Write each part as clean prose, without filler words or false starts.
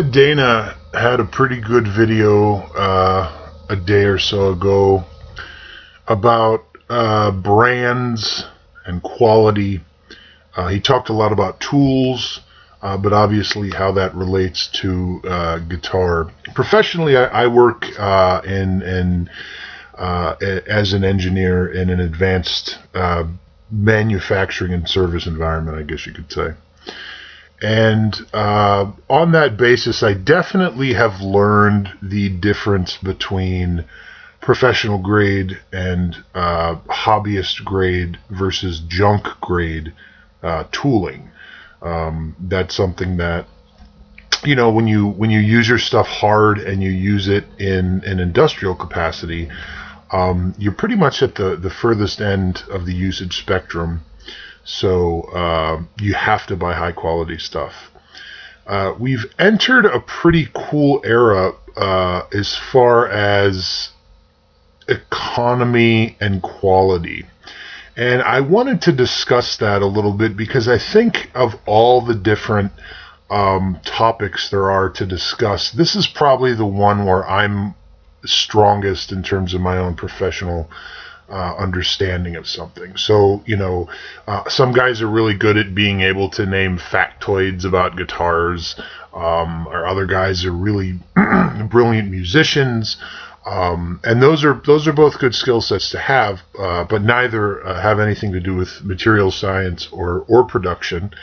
Dana had a pretty good video a day or so ago about brands and quality. He talked a lot about tools, but obviously how that relates to guitar. Professionally, I work as an engineer in an advanced manufacturing and service environment, I guess you could say. And on that basis, I definitely have learned the difference between professional grade and hobbyist grade versus junk grade tooling. That's something that, you know, when you use your stuff hard and you use it in an industrial capacity, you're pretty much at the furthest end of the usage spectrum. So you have to buy high quality stuff. We've entered a pretty cool era as far as economy and quality. And I wanted to discuss that a little bit because I think of all the different topics there are to discuss, this is probably the one where I'm strongest in terms of my own professional understanding of something. So, you know, some guys are really good at being able to name factoids about guitars, or other guys are really brilliant musicians. And those are both good skill sets to have, but neither have anything to do with material science or production.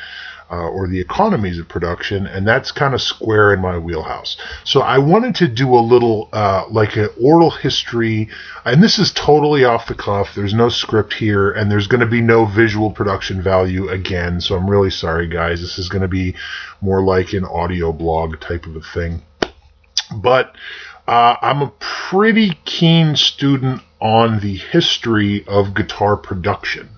Or the economies of production, and that's kind of square in my wheelhouse. So I wanted to do a little like an oral history, and this is totally off the cuff. There's no script here, and there's going to be no visual production value again, so I'm really sorry, guys. This is going to be more like an audio blog type of a thing. But I'm a pretty keen student on the history of guitar production.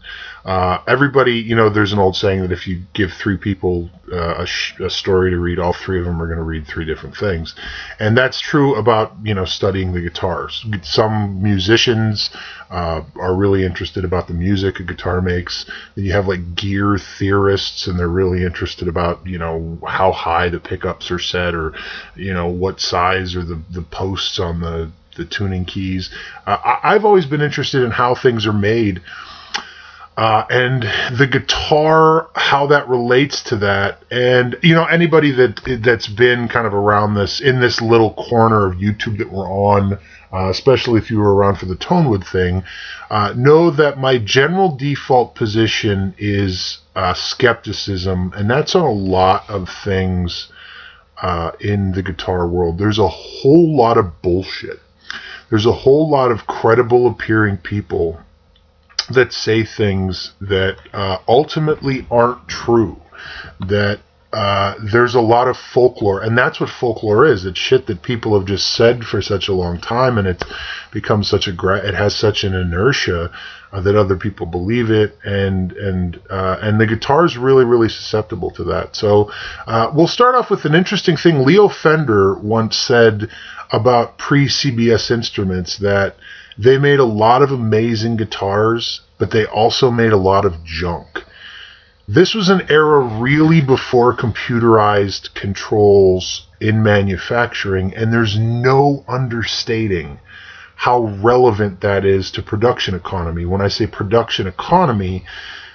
Everybody, you know, there's an old saying that if you give three people a story to read, all three of them are going to read three different things. And that's true about, you know, studying the guitars. Some musicians are really interested about the music a guitar makes. Then you have like gear theorists, and they're really interested about, you know, how high the pickups are set, or, you know, what size are the posts on the tuning keys. I've always been interested in how things are made. And the guitar, how that relates to that. And, you know, anybody that's been kind of around this, in this little corner of YouTube that we're on, especially if you were around for the Tonewood thing, know that my general default position is skepticism, and that's on a lot of things in the guitar world. There's a whole lot of bullshit. There's a whole lot of credible appearing people that say things that ultimately aren't true, that there's a lot of folklore, and that's what folklore is. It's shit that people have just said for such a long time, and it's become such it has such an inertia that other people believe it, and the guitar is really, really susceptible to that. So we'll start off with an interesting thing. Leo Fender once said about pre-CBS Instruments that they made a lot of amazing guitars, but they also made a lot of junk. This was an era really before computerized controls in manufacturing, and there's no understating how relevant that is to production economy. When I say production economy,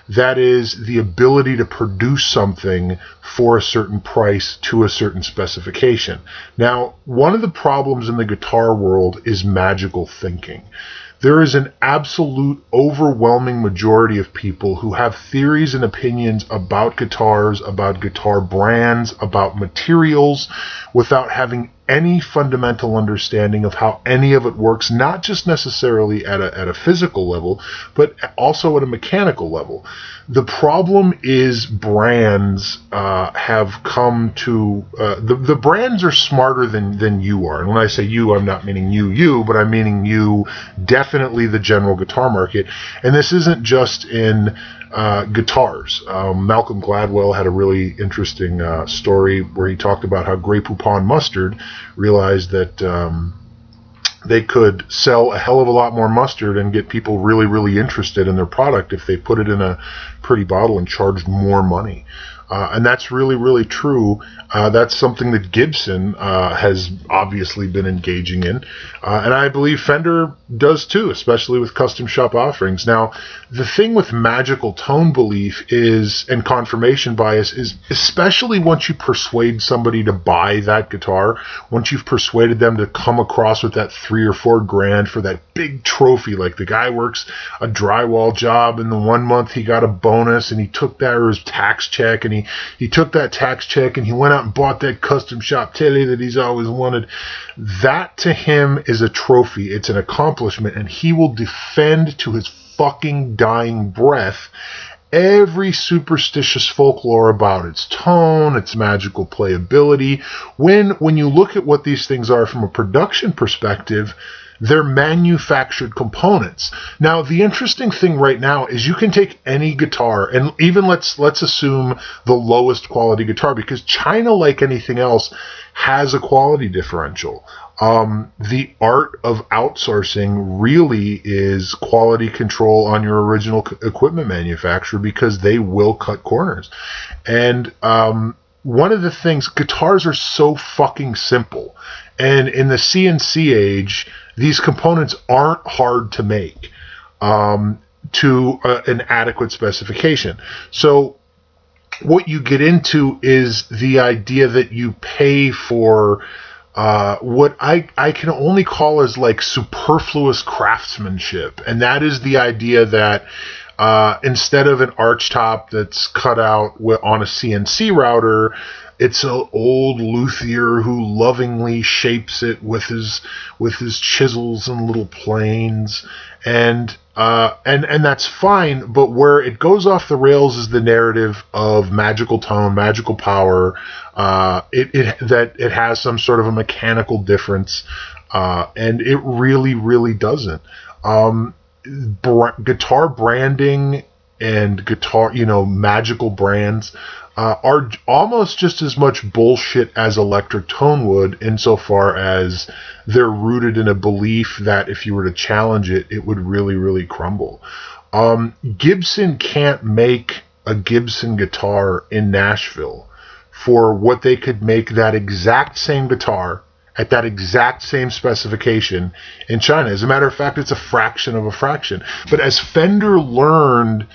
that is the ability to produce something for a certain price to a certain specification. Now, one of the problems in the guitar world is magical thinking. There is an absolute overwhelming majority of people who have theories and opinions about guitars, about guitar brands, about materials, without having any fundamental understanding of how any of it works, not just necessarily at a physical level, but also at a mechanical level. The problem is brands have come to... the brands are smarter than you are. And when I say you, I'm not meaning you, but I'm meaning you, definitely the general guitar market. And this isn't just in guitars. Malcolm Gladwell had a really interesting story where he talked about how Grey Poupon Mustard realized that they could sell a hell of a lot more mustard and get people really, really interested in their product if they put it in a pretty bottle and charged more money. And that's really, really true. That's something that Gibson has obviously been engaging in. And I believe Fender does too, especially with custom shop offerings. Now, the thing with magical tone belief is, and confirmation bias, is especially once you persuade somebody to buy that guitar, once you've persuaded them to come across with that $3 or $4 for that big trophy, like the guy works a drywall job and the 1 month he got a bonus and he took that, or his tax check, and he took that tax check and he went out and bought that custom shop telly that he's always wanted. That to him is a trophy. It's an accomplishment, and he will defend to his fucking dying breath every superstitious folklore about its tone, its magical playability. When you look at what these things are from a production perspective, they're manufactured components. Now, the interesting thing right now is you can take any guitar, and even let's assume the lowest quality guitar, because China, like anything else, has a quality differential. The art of outsourcing really is quality control on your original equipment manufacturer, because they will cut corners. And one of the things, guitars are so fucking simple. And in the CNC age, these components aren't hard to make to an adequate specification. So what you get into is the idea that you pay for what I can only call as like superfluous craftsmanship. And that is the idea that instead of an arch top that's cut out on a CNC router, it's an old luthier who lovingly shapes it with his chisels and little planes, and that's fine. But where it goes off the rails is the narrative of magical tone, magical power. It has some sort of a mechanical difference, and it really, really doesn't. Guitar branding and guitar, magical brands are almost just as much bullshit as electric tone would, insofar as they're rooted in a belief that if you were to challenge it, it would really, really crumble. Gibson can't make a Gibson guitar in Nashville for what they could make that exact same guitar at that exact same specification in China. As a matter of fact, it's a fraction of a fraction. But as Fender learned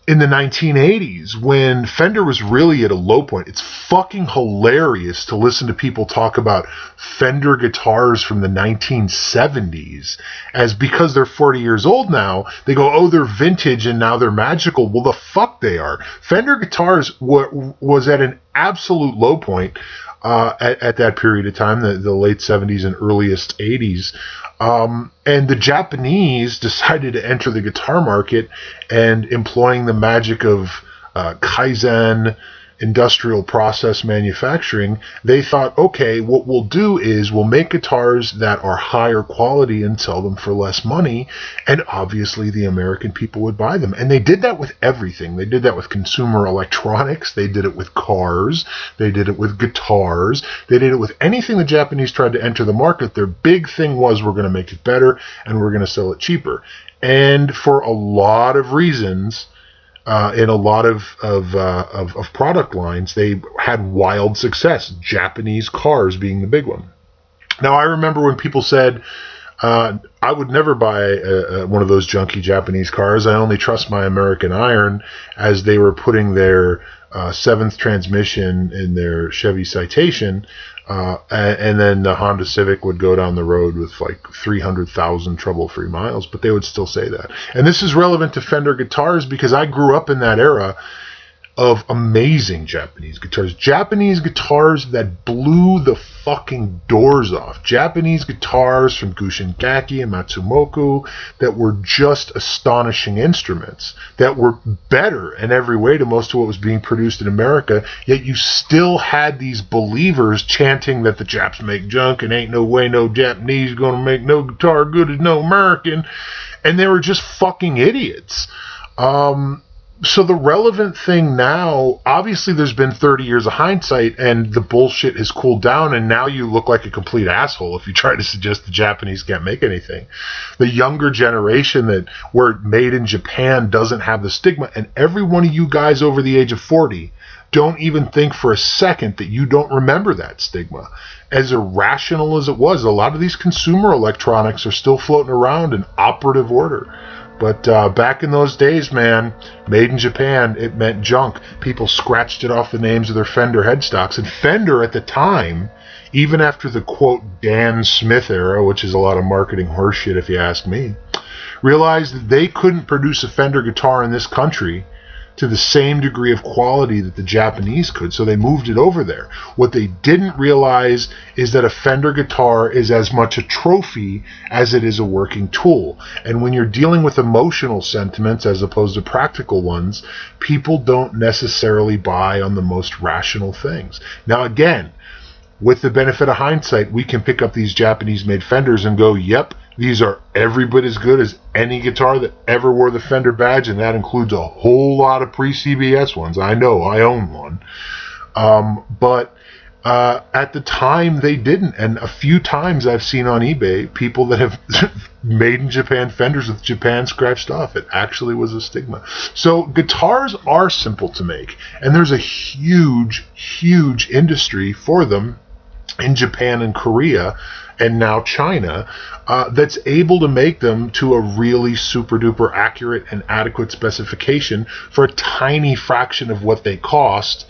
in the 1980s, when Fender was really at a low point, it's fucking hilarious to listen to people talk about Fender guitars from the 1970s as, because they're 40 years old now, they go, oh, they're vintage and now they're magical. Well, the fuck they are. Fender guitars was at an absolute low point at that period of time, the late 70s and earliest 80s. And the Japanese decided to enter the guitar market, and employing the magic of Kaizen, industrial process manufacturing, they thought, okay, what we'll do is we'll make guitars that are higher quality and sell them for less money, and obviously the American people would buy them. And they did that with everything. They did that with consumer electronics, they did it with cars, they did it with guitars, they did it with anything the Japanese tried to enter the market. Their big thing was, we're going to make it better and we're going to sell it cheaper. And for a lot of reasons, in a lot of product lines, they had wild success. Japanese cars being the big one. Now, I remember when people said, I would never buy one of those junky Japanese cars. I only trust my American iron, as they were putting their seventh transmission in their Chevy Citation. And then the Honda Civic would go down the road with like 300,000 trouble-free miles, but they would still say that. And this is relevant to Fender guitars, because I grew up in that era of amazing Japanese guitars. Japanese guitars that blew the fucking doors off. Japanese guitars from Gushin-Gaki and Matsumoku that were just astonishing instruments, that were better in every way to most of what was being produced in America, yet you still had these believers chanting that the Japs make junk and ain't no way no Japanese gonna make no guitar good as no American, and they were just fucking idiots. So the relevant thing now, obviously there's been 30 years of hindsight and the bullshit has cooled down, and now you look like a complete asshole if you try to suggest the Japanese can't make anything. The younger generation that where made in Japan doesn't have the stigma, and every one of you guys over the age of 40 don't even think for a second that you don't remember that stigma. As irrational as it was, a lot of these consumer electronics are still floating around in operative order. But back in those days, man, made in Japan, it meant junk. People scratched it off the names of their Fender headstocks. And Fender at the time, even after the, quote, Dan Smith era, which is a lot of marketing horseshit if you ask me, realized that they couldn't produce a Fender guitar in this country to the same degree of quality that the Japanese could, so they moved it over there. What they didn't realize is that a Fender guitar is as much a trophy as it is a working tool. And when you're dealing with emotional sentiments as opposed to practical ones, people don't necessarily buy on the most rational things. Now again, with the benefit of hindsight, we can pick up these Japanese-made Fenders and go, yep, these are every bit as good as any guitar that ever wore the Fender badge, and that includes a whole lot of pre-CBS ones. I know, I own one. But at the time, they didn't. And a few times I've seen on eBay people that have made in Japan Fenders with Japan scratched off. It actually was a stigma. So guitars are simple to make, and there's a huge, huge industry for them in Japan and Korea, and now China, that's able to make them to a really super duper accurate and adequate specification for a tiny fraction of what they cost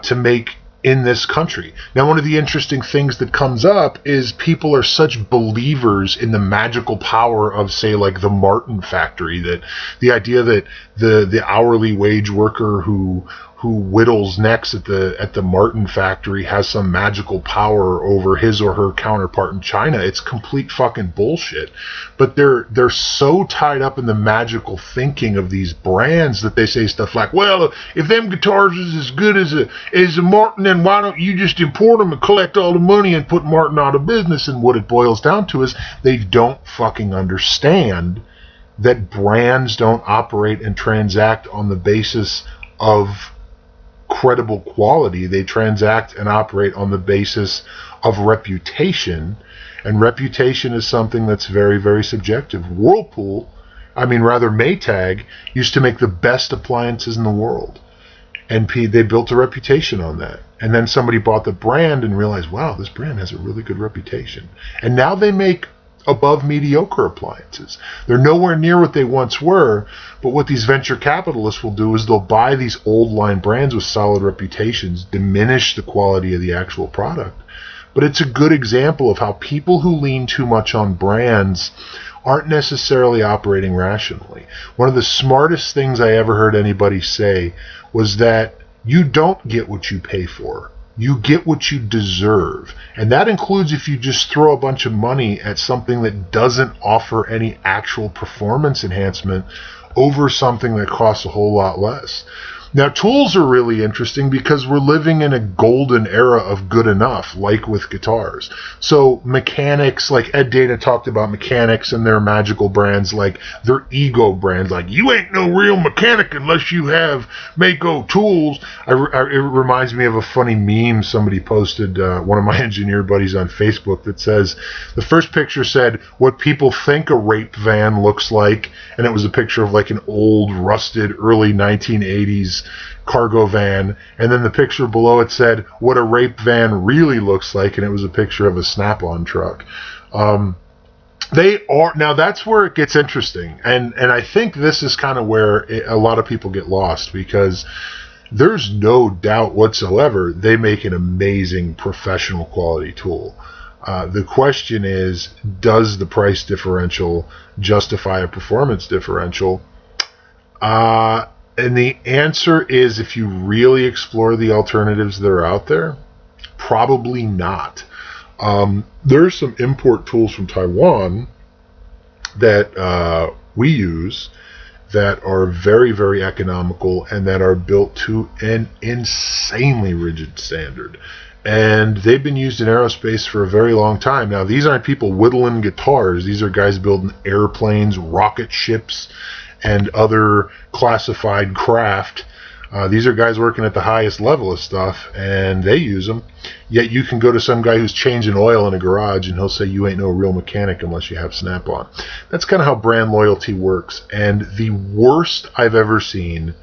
to make in this country. Now, one of the interesting things that comes up is people are such believers in the magical power of, say, like the Martin factory, that the idea that the hourly wage worker who whittles necks at the Martin factory has some magical power over his or her counterpart in China. It's complete fucking bullshit. But they're so tied up in the magical thinking of these brands that they say stuff like, well, if them guitars is as good as a Martin, then why don't you just import them and collect all the money and put Martin out of business? And what it boils down to is they don't fucking understand that brands don't operate and transact on the basis of credible quality. They transact and operate on the basis of reputation, and reputation is something that's very, very subjective. Maytag used to make the best appliances in the world, and they built a reputation on that. And then somebody bought the brand and realized, wow, this brand has a really good reputation. And now they make above mediocre appliances. They're nowhere near what they once were, but what these venture capitalists will do is they'll buy these old line brands with solid reputations, diminish the quality of the actual product. But it's a good example of how people who lean too much on brands aren't necessarily operating rationally. One of the smartest things I ever heard anybody say was that you don't get what you pay for. You get what you deserve. And that includes if you just throw a bunch of money at something that doesn't offer any actual performance enhancement over something that costs a whole lot less. Now, tools are really interesting because we're living in a golden era of good enough, like with guitars. So mechanics, like Ed Data talked about mechanics and their magical brands, like their ego brands, like you ain't no real mechanic unless you have Mako tools. It reminds me of a funny meme somebody posted, one of my engineer buddies on Facebook, that says, the first picture said, what people think a rape van looks like, and it was a picture of like an old, rusted, early 1980s cargo van, and then the picture below it said what a rape van really looks like, and it was a picture of a Snap-on truck. Now that's where it gets interesting, and I think this is kind of where a lot of people get lost, because there's no doubt whatsoever they make an amazing professional quality tool. The question is, does the price differential justify a performance differential? And the answer is, if you really explore the alternatives that are out there, probably not. There's some import tools from Taiwan that we use that are very, very economical and that are built to an insanely rigid standard. And they've been used in aerospace for a very long time. Now, these aren't people whittling guitars. These are guys building airplanes, rocket ships, and other classified craft. These are guys working at the highest level of stuff, and they use them. Yet you can go to some guy who's changing oil in a garage, and he'll say you ain't no real mechanic unless you have Snap-on. That's kind of how brand loyalty works. And the worst I've ever seen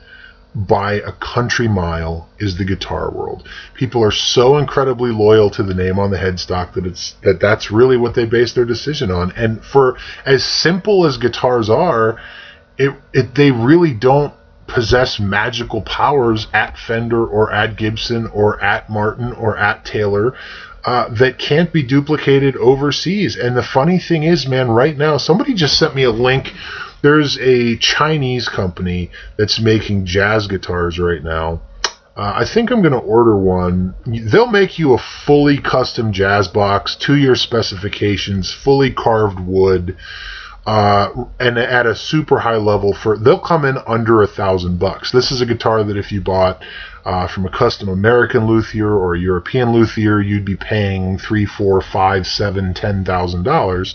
by a country mile is the guitar world. People are so incredibly loyal to the name on the headstock that's really what they base their decision on. And for as simple as guitars are, they really don't possess magical powers at Fender or at Gibson or at Martin or at Taylor that can't be duplicated overseas. And the funny thing is, man, right now, somebody just sent me a link. There's a Chinese company that's making jazz guitars right now. I think I'm going to order one. They'll make you a fully custom jazz box to your specifications, fully carved wood, and at a super high level. They'll come in under $1,000. This is a guitar that if you bought from a custom American luthier or a European luthier, you'd be paying $3,000, $4,000, $5,000, $7,000,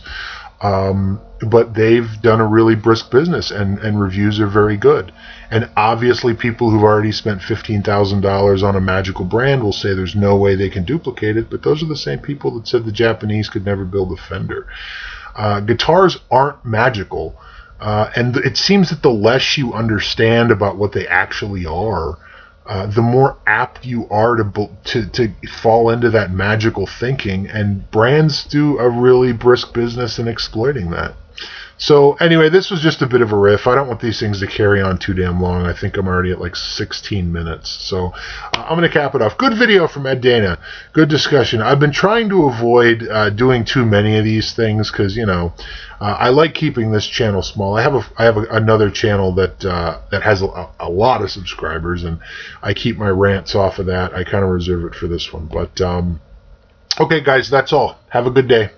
$10,000. But they've done a really brisk business, and reviews are very good. And obviously people who've already spent $15,000 on a magical brand will say there's no way they can duplicate it, but those are the same people that said the Japanese could never build a Fender. Guitars aren't magical, and it seems that the less you understand about what they actually are, the more apt you are to fall into that magical thinking, and brands do a really brisk business in exploiting that. So anyway, this was just a bit of a riff. I don't want these things to carry on too damn long. I think I'm already at like 16 minutes. So I'm going to cap it off. Good video from Ed Dana. Good discussion. I've been trying to avoid doing too many of these things because, you know, I like keeping this channel small. I have another channel that has a lot of subscribers, and I keep my rants off of that. I kind of reserve it for this one. But okay, guys, that's all. Have a good day.